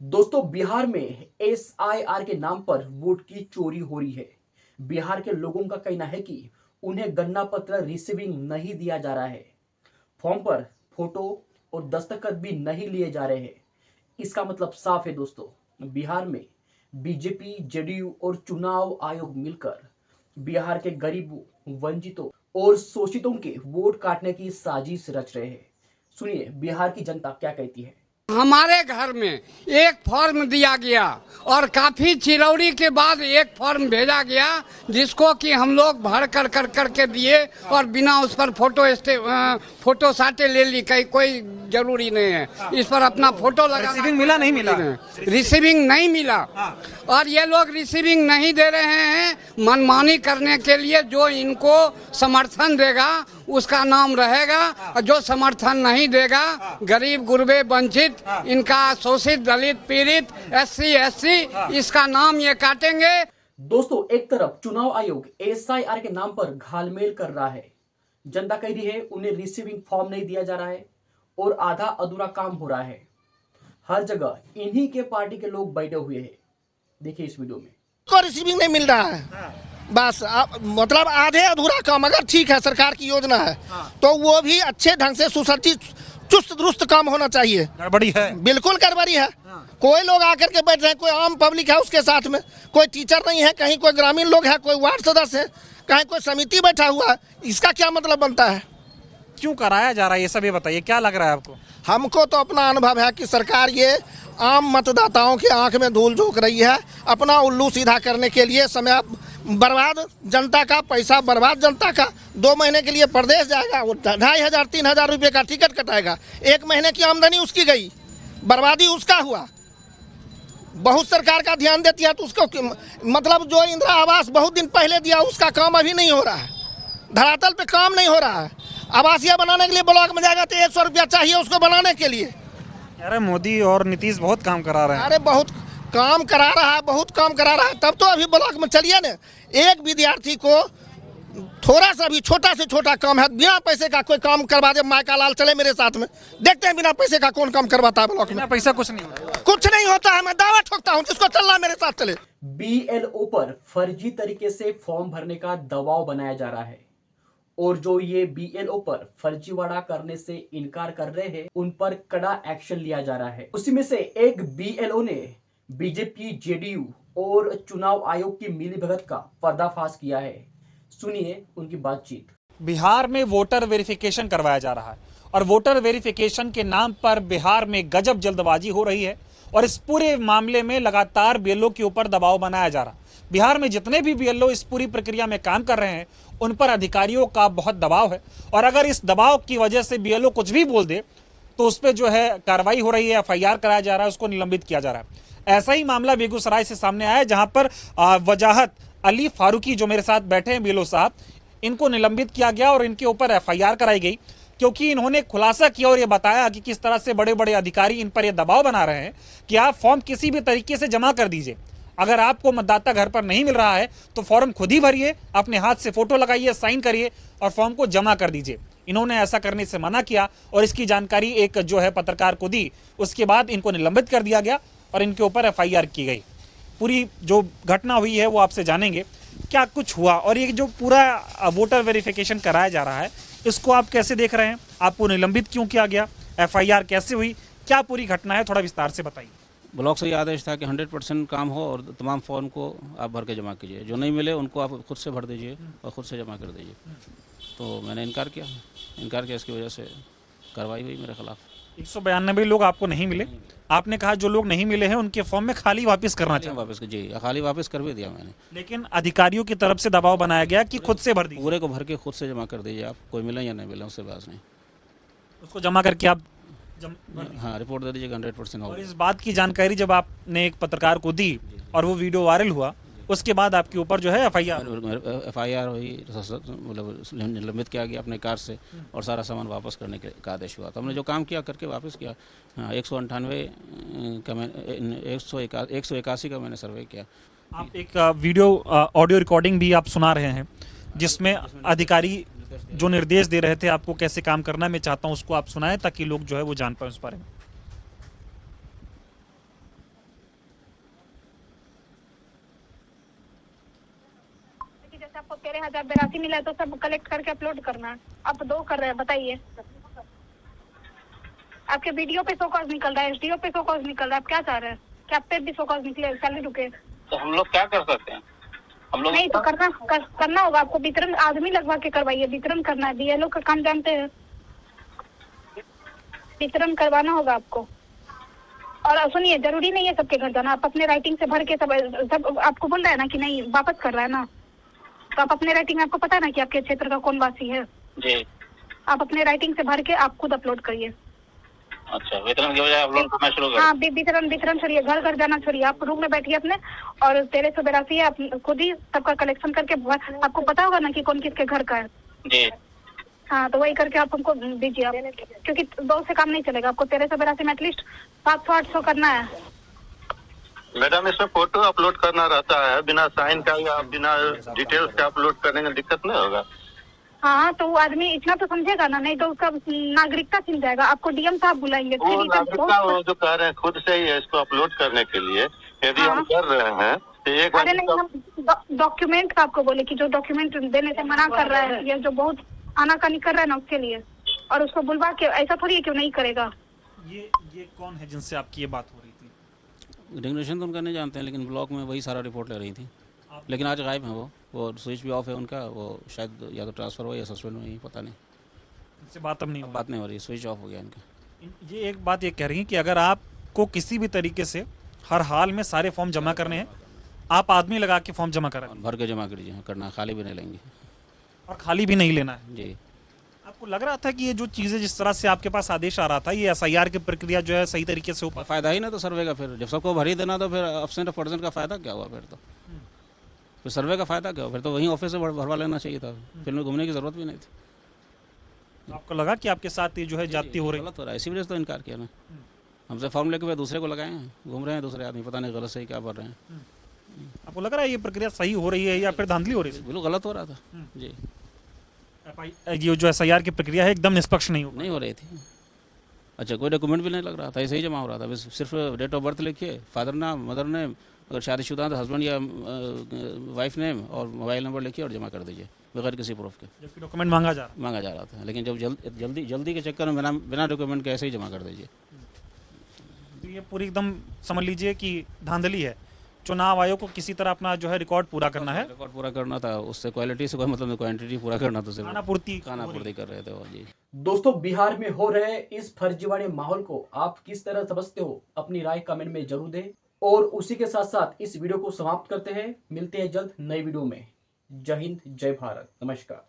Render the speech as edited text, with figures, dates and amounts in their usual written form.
दोस्तों, बिहार में एसआईआर के नाम पर वोट की चोरी हो रही है। बिहार के लोगों का कहना है कि उन्हें गणना पत्र रिसीविंग नहीं दिया जा रहा है। फॉर्म पर फोटो और दस्तखत भी नहीं लिए जा रहे हैं। इसका मतलब साफ है दोस्तों, बिहार में बीजेपी, जेडीयू और चुनाव आयोग मिलकर बिहार के गरीबों, वंचितों और शोषितों के वोट काटने की साजिश रच रहे हैं। सुनिए बिहार की जनता क्या कहती है। हमारे घर में एक फॉर्म दिया गया और काफी चिरौरी के बाद एक फॉर्म भेजा गया, जिसको कि हम लोग भर कर के दिए और बिना उस पर फोटो साटे ले ली। कहीं कोई जरूरी नहीं है इस पर अपना फोटो लगा। रिसीविंग मिला नहीं मिला? रिसीविंग नहीं मिला। और ये लोग रिसीविंग नहीं दे रहे हैं मनमानी करने के लिए। जो इनको समर्थन देगा उसका नाम रहेगा, और जो समर्थन नहीं देगा, गरीब गुरबे वंचित, इनका शोषित, दलित, पीड़ित, SC इसका नाम ये काटेंगे। दोस्तों, एक तरफ चुनाव आयोग एसआईआर के नाम पर घालमेल कर रहा है। जनता कह रही है उन्हें रिसीविंग फॉर्म नहीं दिया जा रहा है और आधा अधूरा काम हो रहा है। हर जगह इन्हीं के पार्टी के लोग बैठे हुए हैं। देखिए इस वीडियो में। को रिसीविंग नहीं मिल रहा है, बस मतलब आधे अधूरा काम। अगर ठीक है सरकार की योजना है तो वो भी अच्छे ढंग से सुसज्जित, चुस्त दुरुस्त काम होना चाहिए। गड़बड़ी है, बिल्कुल गड़बड़ी है। कोई लोग आकर के बैठ रहे हैं, कोई आम पब्लिक है उसके साथ में, कोई टीचर नहीं है, कहीं कोई ग्रामीण लोग है, कोई वार्ड सदस्य है, कहीं कोई समिति बैठा हुआ है। इसका क्या मतलब बनता है? क्यों कराया जा रहा है ये सब, ये बताइए, क्या लग रहा है आपको? हमको तो अपना अनुभव है कि सरकार ये आम मतदाताओं की आंख में धूल झोंक रही है, अपना उल्लू सीधा करने के लिए। समय बर्बाद जनता का, पैसा बर्बाद जनता का। 2 महीने के लिए प्रदेश जाएगा, वो 2500-3000 रुपये का टिकट कटाएगा। 1 महीने की आमदनी उसकी गई, बर्बादी उसका हुआ। बहुत सरकार का ध्यान देती है तो उसको मतलब जो इंदिरा आवास बहुत दिन पहले दिया उसका काम अभी नहीं हो रहा है, धरातल पे काम नहीं हो रहा है। आवासीय बनाने के लिए ब्लॉक में जाएगा तो 100 रुपया चाहिए उसको बनाने के लिए। अरे मोदी और नीतीश बहुत काम करा रहे हैं। अरे बहुत काम करा रहा है, बहुत काम करा रहा है। तब तो अभी ब्लॉक में चलिए ना, एक विद्यार्थी को थोड़ा सा भी छोटा से छोटा काम है, बिना पैसे का कोई काम करवा दे। मायका लाल चले मेरे साथ में, देखते हैं बिना पैसे का कौन काम करवाता है ब्लॉक में। पैसा कुछ नहीं होता, कुछ नहीं होता है। मैं दावा ठोकता हूँ, जिसको चलना मेरे साथ चले। BLO पर फर्जी तरीके से फॉर्म भरने का दबाव बनाया जा रहा है और जो ये BLO पर फर्जीवाड़ा करने से इनकार कर रहे हैं उन पर कड़ा एक्शन लिया जा रहा है। उसी में से एक BLO ने बीजेपी, जेडीयू और चुनाव आयोग की मिलीभगत का पर्दाफाश किया है। सुनिए उनकी बातचीत। बिहार में वोटर वेरिफिकेशन करवाया जा रहा है और वोटर वेरिफिकेशन के नाम पर बिहार में गजब जल्दबाजी हो रही है और इस पूरे मामले में लगातार BLO के ऊपर दबाव बनाया जा रहा है। बिहार में जितने भी BLO इस पूरी प्रक्रिया में काम कर रहे हैं उन पर अधिकारियों का बहुत दबाव है और अगर इस दबाव की वजह से BLO कुछ भी बोल दे तो उस पर जो है कार्रवाई हो रही है, FIR कराया जा रहा है, उसको निलंबित किया जा रहा है। ऐसा ही मामला बेगूसराय से सामने आया है, जहां पर वजाहत अली फारूकी जो मेरे साथ बैठे हैं BLO साहब, इनको निलंबित किया गया और इनके ऊपर FIR कराई गई क्योंकि इन्होंने खुलासा किया और ये बताया कि किस तरह से बड़े बड़े अधिकारी इन पर यह दबाव बना रहे हैं कि आप फॉर्म किसी भी तरीके से जमा कर दीजिए। अगर आपको मतदाता घर पर नहीं मिल रहा है तो फॉर्म खुद ही भरिए, अपने हाथ से फोटो लगाइए, साइन करिए और फॉर्म को जमा कर दीजिए। इन्होंने ऐसा करने से मना किया और इसकी जानकारी एक जो है पत्रकार को दी। उसके बाद इनको निलंबित कर दिया गया और इनके ऊपर FIR की गई। पूरी जो घटना हुई है वो आपसे जानेंगे, क्या कुछ हुआ और ये जो पूरा वोटर वेरिफिकेशन कराया जा रहा है इसको आप कैसे देख रहे हैं, आपको निलंबित क्यों किया गया, FIR कैसे हुई, क्या पूरी घटना है, थोड़ा विस्तार से बताइए। ब्लॉक से ये आदेश था कि 100% काम हो और तमाम फॉर्म को आप भर के जमा कीजिए, जो नहीं मिले उनको आप खुद से भर दीजिए और खुद से जमा कर दीजिए। तो मैंने इनकार किया, इसकी वजह से कार्रवाई हुई मेरे खिलाफ। 192 लोग आपको नहीं मिले, आपने कहा जो लोग नहीं मिले हैं उनके फॉर्म में खाली वापस करना चाहिए। वापस जी, खाली वापस कर भी दिया मैंने, लेकिन अधिकारियों की तरफ से दबाव बनाया गया कि खुद से भर दीजिए। पूरे को भर के खुद से जमा कर दीजिए, आप कोई मिले या नहीं मिले उससे बात नहीं, उसको जमा करके आप हाँ रिपोर्ट दे दीजिएगा 100% और इस बात की जानकारी जब आपने एक पत्रकार को दी और वो वीडियो वायरल हुआ उसके बाद आपके ऊपर जो है FIR हुई, मतलब निलंबित किया गया अपने कार से और सारा सामान वापस करने का आदेश हुआ। तो हमने जो काम किया करके वापस किया। हाँ, 198 का मैंने 181 का मैंने सर्वे किया। आप एक वीडियो ऑडियो रिकॉर्डिंग भी आप सुना रहे हैं जिसमें अधिकारी जो निर्देश दे रहे थे आपको कैसे काम करना है, मैं चाहता हूं उसको आप सुनाएं ताकि लोग जो है वो जान पाए उस बारे में। जैसे आपको 13,082 मिला है तो सब कलेक्ट करके अपलोड करना है। आप 2 कर रहे हैं, बताइए। आपके वीडियो पे 100 कॉज निकल रहा है, एसडीओ पे 100 कॉज निकल रहा है, आप क्या चाह रहे हैं कि आप पे भी 100 कॉज निकले, सैलरी रुके? तो हम लोग क्या कर सकते हैं? हम लोग नहीं तो करना होगा आपको। वितरण आदमी लगवा के करवाइए, वितरण करना है। बीएलओ का काम जानते हैं, वितरण करवाना होगा आपको। और सुनिए, जरूरी नहीं है सबके घर जाना, आप अपने राइटिंग से भर के सब आपको बोल रहा है ना कि नहीं वापस कर रहा है ना, तो आप अपने राइटिंग, आपको पता है ना कि आपके क्षेत्र का कौन वासी है, जी। आप अपने राइटिंग से भर के आप खुद अपलोड करिए। अच्छा, वितरण की बजाय अपलोड करना शुरू करें? हाँ, वितरण छोड़िए, घर घर जाना छोड़िए, आप रूम में बैठिए अपने, और 1382 आप खुद ही सबका कलेक्शन करके, आपको पता होगा ना कि कौन किसके घर का है। जी। हाँ, तो वही करके आप हमको दीजिए आप, क्योंकि 2 से काम नहीं चलेगा। आपको 1382 में एटलीस्ट 700-800 करना है। मैडम, इसमें फोटो अपलोड करना रहता है, बिना साइन का या बिना डिटेल्स का अपलोड करने में दिक्कत नहीं होगा? हाँ, तो वो आदमी इतना तो समझेगा ना, नहीं तो उसका नागरिकता छिन जाएगा। आपको डीएम साहब बुलाएंगे। वो नागरिकता वो जो कह रहे हैं खुद से ही है इसको अपलोड करने के लिए, यदि हम कर रहे हैं तो एक बार। अरे नहीं, हम डॉक्यूमेंट का आपको बोले कि जो डॉक्यूमेंट देने से मना कर रहा है, ये जो बहुत आनाकानी कर रहा है ना, उसके लिए। और उसको बुलवा के, ऐसा थोड़ी है क्यों नहीं करेगा। ये कौन है जिनसे आपकी ये बात हो रही थी? रेगुलेशन तो उनका नहीं जानते हैं, लेकिन ब्लॉक में वही सारा रिपोर्ट ले रही थी। लेकिन आज गायब है वो स्विच भी ऑफ है उनका। वो शायद या तो ट्रांसफ़र हुआ या सस्पेंड हुई, पता नहीं। इनसे बात अब नहीं हो रही, स्विच ऑफ हो गया इनका। ये एक बात ये कह रही है कि अगर आपको किसी भी तरीके से हर हाल में सारे फॉर्म जमा करने हैं, आप आदमी लगा के फॉर्म जमा करें, भर के जमा करिए, करना, खाली भी नहीं लेंगे और खाली भी नहीं लेना है। जी। आपको लग रहा था कि ये जो चीज़ें जिस तरह से आपके पास आदेश आ रहा था, ये एसआईआर की प्रक्रिया जो है सही तरीके से हो पाए? फ़ायदा ही ना तो सर्वे का, फिर जब सबको भर ही देना तो फिर % का फ़ायदा क्या हुआ? फिर सर्वे का फ़ायदा क्या हुआ? फिर तो वहीं ऑफिस से भरवा लेना चाहिए था, फिर में घूमने की ज़रूरत भी नहीं थी। आपको लगा कि आपके साथ ये जो है जाती हो रही? गलत हो रहा है, इसी वजह से तो इनकार किया ना। हमसे फॉर्म लेके फिर दूसरे को लगाए हैं, घूम रहे हैं दूसरे आदमी, पता नहीं गलत सही क्या भर रहे हैं। आपको लग रहा है ये प्रक्रिया सही हो रही है या फिर धांधली हो रही है? बिल्कुल गलत हो रहा था जी। ये जो एसआईआर की प्रक्रिया है एकदम निष्पक्ष नहीं हो रही थी। अच्छा, कोई डॉक्यूमेंट भी नहीं लग रहा था, ऐसे ही जमा हो रहा था। बस सिर्फ डेट ऑफ बर्थ लिखिए, फादर नाम, मदर नेम, अगर शादीशुदा तो हस्बैंड या वाइफ नेम, और मोबाइल नंबर लिखिए और जमा कर दीजिए बगैर किसी प्रूफ के। जबकि डॉक्यूमेंट मांगा जा रहा था, लेकिन जब जल्दी के चक्कर में बिना डॉक्यूमेंट के ऐसे ही जमा कर दीजिए। तो ये पूरी एकदम समझ लीजिए कि धांधली है। चुनाव आयोग को किसी तरह अपना जो है रिकॉर्ड पूरा करना है। रिकॉर्ड पूरा करना था, उससे क्वालिटी से कोई मतलब नहीं, क्वांटिटी पूरा करना था। खानापूर्ति कर रहे थे वो जी। दोस्तों, बिहार में हो रहे इस फर्जीवाड़े माहौल को आप किस तरह समझते हो, अपनी राय कमेंट में जरूर दें। और उसी के साथ साथ इस वीडियो को समाप्त करते हैं। मिलते हैं जल्द नई वीडियो में। जय हिंद, जय भारत, नमस्कार।